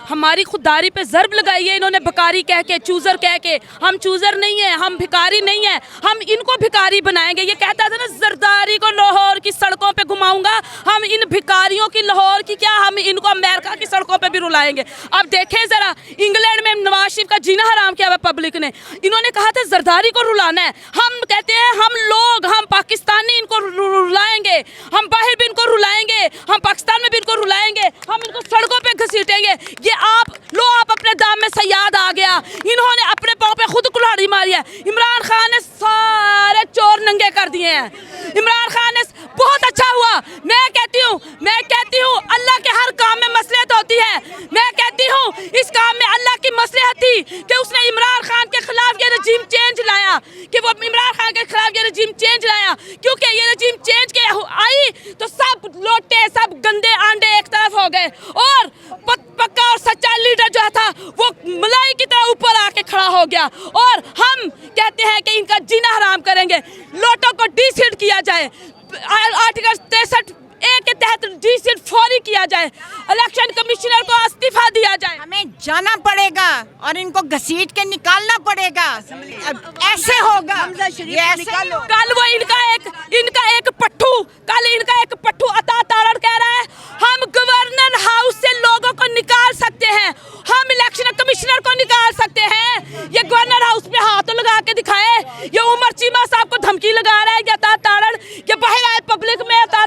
हमारी खुददारी पे ज़र्ब लगाई है इन्होंने, भिखारी कह के, चूज़र कह के। हम चूज़र नहीं है, हम भिखारी नहीं है, हम इनको भिखारी बनाएंगे। ये कहता था ना जरदारी को लाहौर की सड़कों पे घुमाऊंगा, हम इन भिखारियों की लाहौर की क्या, हम इनको अमेरिका की सड़कों पे भी रुलाएंगे। अब देखें ज़रा, इंग्लैंड में नवाज शरीफ का जीना हराम किया हुआ पब्लिक ने। इन्होंने कहा था जरदारी को रुलाना है, हम कहते हैं हम पाकिस्तानी इनको रुलाएंगे, हम बाहर भी इनको रुलाएंगे, हम पाकिस्तान में भी इनको रुलाएंगे, हम इनको सड़कों पे घसीटेंगे। ये आप अपने दाम में सयाद आ गया। इन्होंने अपने पाँव पे खुद कुल्हाड़ी मारी है। इमरान खान ने सारे चोर नंगे कर दिए हैं। इमरान खान ने बहुत अच्छा हुआ। मैं कहती हूँ अल्लाह के हर काम में मसलहत होती है। मैं कहती हूँ इस काम में अल्लाह की मसलहत थी कि उसने इमरान खान के खिलाफ ये रजीम चेंज लाया, कि वो इमरान खान के खिलाफ ये रजीम चेंज लाया, क्योंकि ये रजीम चेंज के आई तो सब लोटे, सब गंदे आंडे एक तरफ हो गए और पक्का और सच्चा लीडर जो था वो मलाई की तरह ऊपर आके खड़ा हो गया। और हम कहते हैं कि इनका जीना हराम करेंगे, लोटों को डिसीड किया जाए, आर्टिकल 63A के तहत डिसीड फौरी किया जाए, इलेक्शन कमिश्नर को इस्तीफा दिया जाए। हमें जाना पड़ेगा और इनको घसीट के निकालना पड़ेगा। ऐसे होगा, कल वो इनका एक पट्टू अता तारड़ कह रहा है हम गवर्नर हाउस से लोगों को निकाल सकते हैं, हम इलेक्शन कमिश्नर को निकाल सकते हैं। ये गवर्नर हाउस पे हाथ लगा के दिखाए। ये उमर चीमा साहब को धमकी लगा रहा है, ये अता तारड़, ये बाहर आए पब्लिक में अता